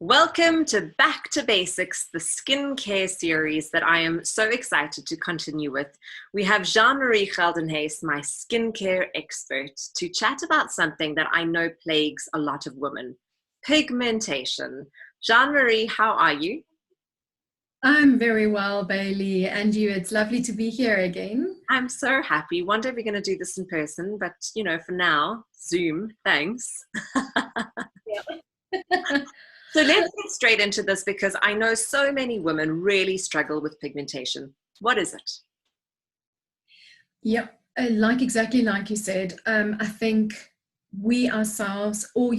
Welcome to Back to Basics, the skincare series that I am so excited to continue with. We have Jeanne Mari Geldenhuys, my skincare expert, to chat about something that I know plagues a lot of women, pigmentation. Jeanne Mari, how are you? I'm very well, Bailey, and you. It's lovely to be here again. I'm so happy. One day we're going to do this in person, but for now, Zoom, thanks. Yeah. So let's get straight into this because I know so many women really struggle with pigmentation. What is it? Yeah, exactly like you said, I think we ourselves, or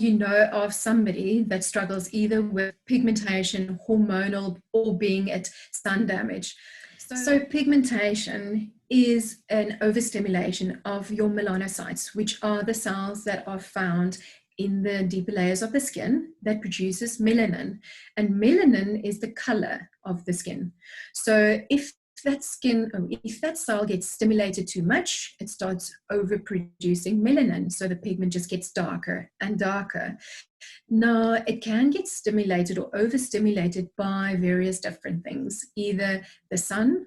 of somebody that struggles either with pigmentation, hormonal, or being at sun damage. So pigmentation is an overstimulation of your melanocytes, which are the cells that are found in the deeper layers of the skin that produces melanin. And melanin is the color of the skin. So if that cell gets stimulated too much, it starts overproducing melanin. So the pigment just gets darker and darker. Now, it can get stimulated or overstimulated by various different things, either the sun,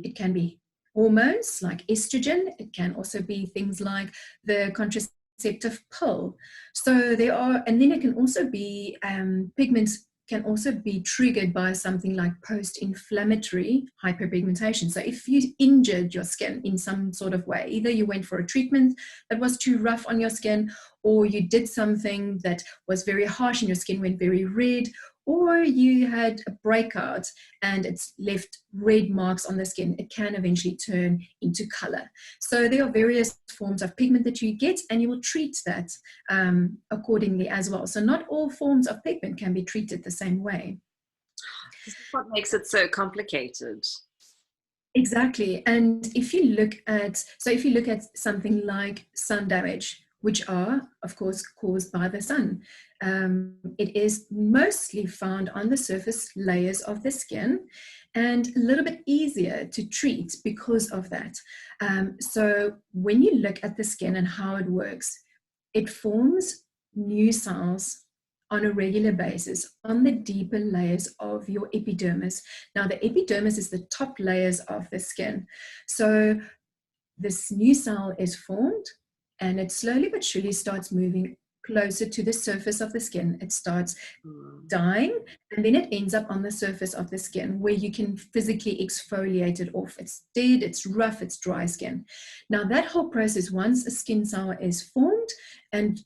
it can be hormones like estrogen, it can also be things like the contraceptive pill. So and then it can also be pigments can also be triggered by something like post-inflammatory hyperpigmentation. So if you injured your skin in some sort of way, either you went for a treatment that was too rough on your skin, or you did something that was very harsh and your skin went very red, or you had a breakout and it's left red marks on the skin, it can eventually turn into color. So there are various forms of pigment that you get, and you will treat that accordingly as well. So not all forms of pigment can be treated the same way. This is what makes it so complicated. Exactly. And if you look at something like sun damage, which are, of course, caused by the sun. It is mostly found on the surface layers of the skin and a little bit easier to treat because of that. So when you look at the skin and how it works, it forms new cells on a regular basis on the deeper layers of your epidermis. Now, the epidermis is the top layers of the skin. So this new cell is formed, and it slowly but surely starts moving closer to the surface of the skin. It starts dying, and then it ends up on the surface of the skin where you can physically exfoliate it off. It's dead, it's rough, it's dry skin. Now that whole process, once a skin cell is formed, and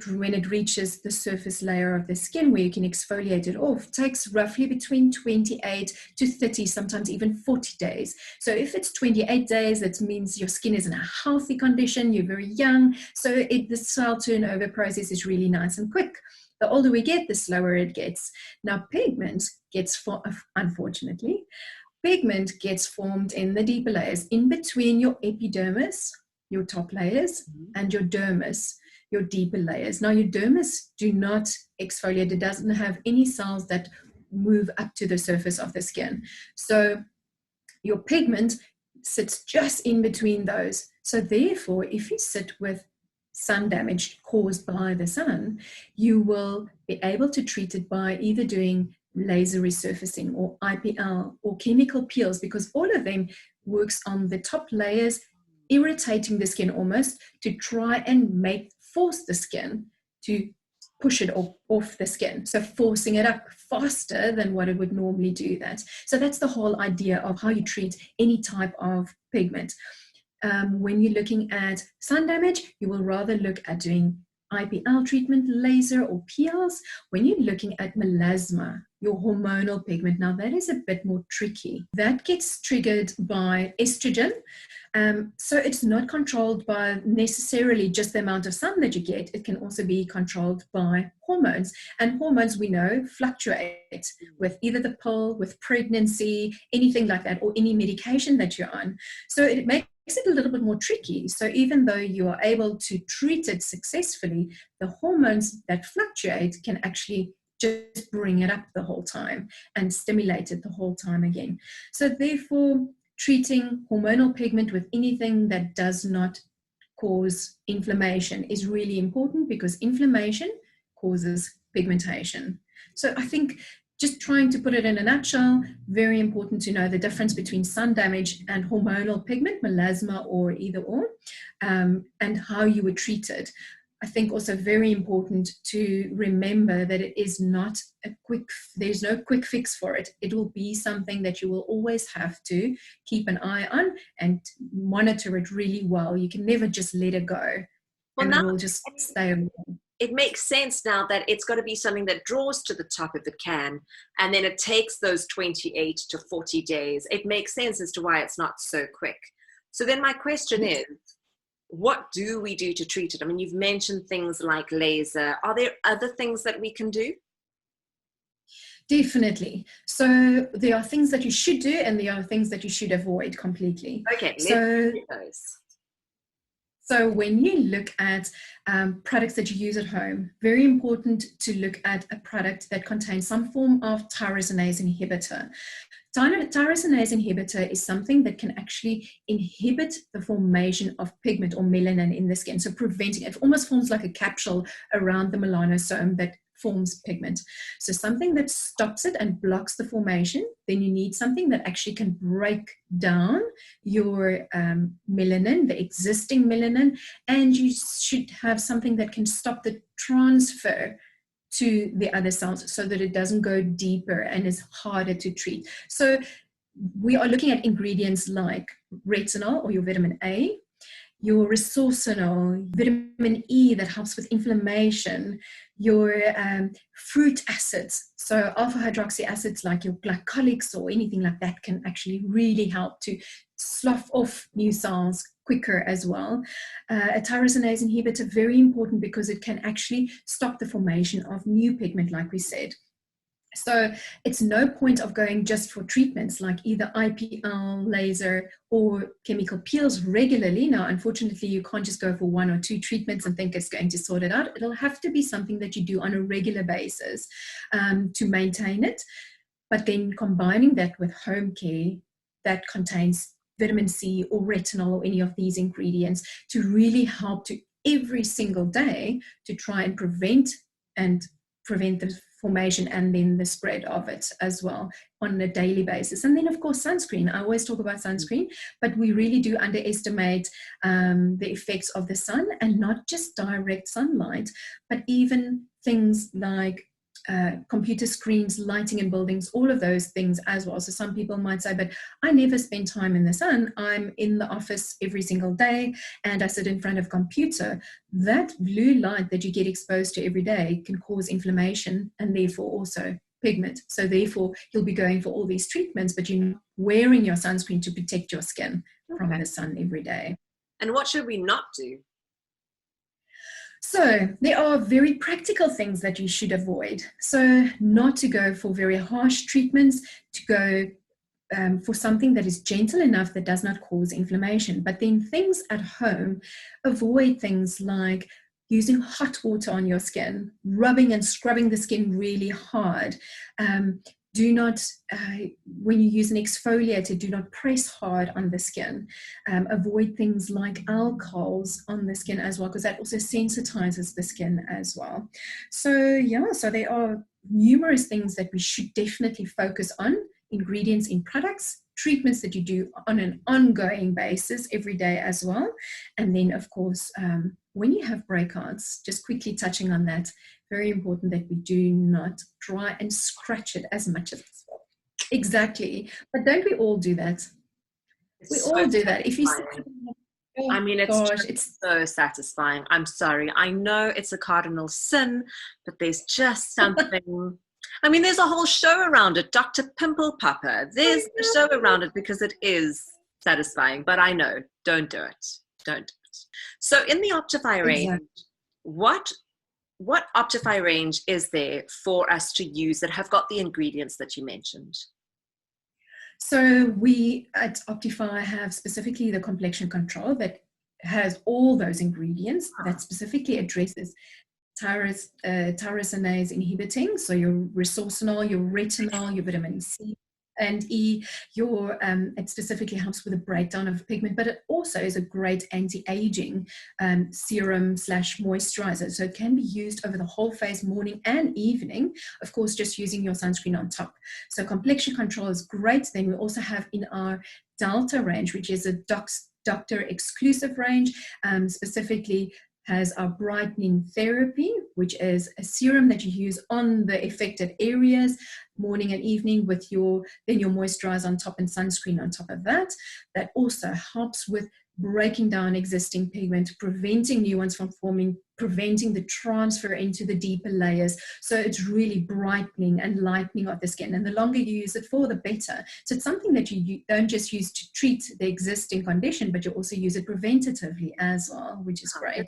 when it reaches the surface layer of the skin where you can exfoliate it off, takes roughly between 28 to 30, sometimes even 40 days. So if it's 28 days, that means your skin is in a healthy condition, you're very young, so the cell turnover process is really nice and quick. The older we get, the slower it gets. Now unfortunately, pigment gets formed in the deeper layers, in between your epidermis, your top layers, and your dermis, your deeper layers. Now, your dermis do not exfoliate. It doesn't have any cells that move up to the surface of the skin. So your pigment sits just in between those. So therefore, if you sit with sun damage caused by the sun, you will be able to treat it by either doing laser resurfacing or IPL or chemical peels, because all of them works on the top layers, irritating the skin almost to try and force the skin to push it off the skin. So forcing it up faster than what it would normally do that. So that's the whole idea of how you treat any type of pigment. When you're looking at sun damage, you will rather look at doing IPL treatment, laser, or peels. When you're looking at melasma, your hormonal pigment, now that is a bit more tricky. That gets triggered by estrogen. So it's not controlled by necessarily just the amount of sun that you get. It can also be controlled by hormones. And hormones, we know, fluctuate with either the pill, with pregnancy, anything like that, or any medication that you're on. So it makes it a little bit more tricky. So even though you are able to treat it successfully, the hormones that fluctuate can actually just bring it up the whole time and stimulate it the whole time again. So therefore, treating hormonal pigment with anything that does not cause inflammation is really important, because inflammation causes pigmentation. So I think, just trying to put it in a nutshell, very important to know the difference between sun damage and hormonal pigment, melasma or either or, and how you would treat it. I think also very important to remember that it is not there's no quick fix for it. It will be something that you will always have to keep an eye on and monitor it really well. You can never just let it go, and it will just stay away. It makes sense now that it's got to be something that draws to the top of the can, and then it takes those 28 to 40 days. It makes sense as to why it's not so quick. So then my question is, what do we do to treat it? I mean, you've mentioned things like laser. Are there other things that we can do? Definitely. So there are things that you should do, and there are things that you should avoid completely. Okay, let's do those. So when you look at products that you use at home, very important to look at a product that contains some form of tyrosinase inhibitor. Tyrosinase inhibitor is something that can actually inhibit the formation of pigment or melanin in the skin. So preventing it, almost forms like a capsule around the melanosome that forms pigment. So something that stops it and blocks the formation, then you need something that actually can break down your melanin, the existing melanin, and you should have something that can stop the transfer to the other cells so that it doesn't go deeper and is harder to treat. So we are looking at ingredients like retinol or your vitamin A, your resorcinol, vitamin E that helps with inflammation, your fruit acids, so alpha hydroxy acids like your glycolics or anything like that can actually really help to slough off new cells quicker as well. A tyrosinase inhibitor, very important because it can actually stop the formation of new pigment, like we said. So it's no point of going just for treatments like either IPL, laser, or chemical peels regularly. Now, unfortunately, you can't just go for 1 or 2 treatments and think it's going to sort it out. It'll have to be something that you do on a regular basis to maintain it. But then combining that with home care that contains vitamin C or retinol or any of these ingredients to really help to every single day to try and prevent the formation and then the spread of it as well on a daily basis. And then of course sunscreen. I always talk about sunscreen, but we really do underestimate the effects of the sun, and not just direct sunlight, but even things like computer screens, lighting in buildings, all of those things as well. So some people might say, but I never spend time in the sun. I'm in the office every single day and I sit in front of a computer. That blue light that you get exposed to every day can cause inflammation and therefore also pigment. So therefore you'll be going for all these treatments, but you're not wearing your sunscreen to protect your skin from the sun every day. And what should we not do? So there are very practical things that you should avoid. So not to go for very harsh treatments, to go for something that is gentle enough that does not cause inflammation. But then things at home, avoid things like using hot water on your skin, rubbing and scrubbing the skin really hard. Do not, when you use an exfoliator, do not press hard on the skin. Avoid things like alcohols on the skin as well, because that also sensitizes the skin as well. So yeah, so there are numerous things that we should definitely focus on: ingredients in products, treatments that you do on an ongoing basis every day as well. And then of course, when you have breakouts, just quickly touching on that, very important that we do not try and scratch it as much as possible. Exactly. But don't we all do that? We all do that. If you see, I mean, it's so satisfying. I'm sorry. I know it's a cardinal sin, but there's just something. I mean, there's a whole show around it. Dr. Pimple Popper. There's a show around it because it is satisfying. But I know, don't do it. Don't do it. So in the Optify range, what Optify range is there for us to use that have got the ingredients that you mentioned? So we at Optify have specifically the complexion control that has all those ingredients that specifically addresses tyrosinase inhibiting, so your resorcinol, your retinol, your vitamin C, And it specifically helps with the breakdown of pigment, but it also is a great anti-aging serum slash moisturizer. So it can be used over the whole face, morning and evening, of course, just using your sunscreen on top. So complexion control is great. Then we also have in our Delta range, which is a doctor exclusive range, specifically has our brightening therapy, which is a serum that you use on the affected areas morning and evening with your moisturizer on top and sunscreen on top of that. That also helps with breaking down existing pigment, preventing new ones from forming, preventing the transfer into the deeper layers. So it's really brightening and lightening of the skin. And the longer you use it for, the better. So it's something that you don't just use to treat the existing condition, but you also use it preventatively as well, which is great.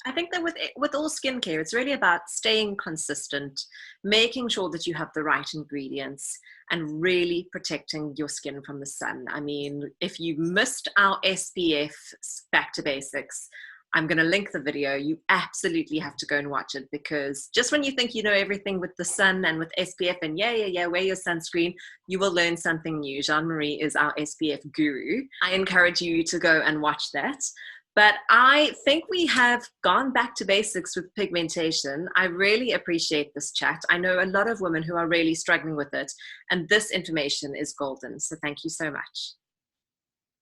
I think that with all skincare, it's really about staying consistent, making sure that you have the right ingredients, and really protecting your skin from the sun. I mean, if you missed our SPF Back to Basics, I'm going to link the video. You absolutely have to go and watch it, because just when you think you know everything with the sun and with SPF and wear your sunscreen, you will learn something new. Jeanne Mari is our SPF guru. I encourage you to go and watch that. But I think we have gone back to basics with pigmentation. I really appreciate this chat. I know a lot of women who are really struggling with it, and this information is golden. So thank you so much.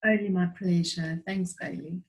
Only my pleasure. Thanks, Bailey.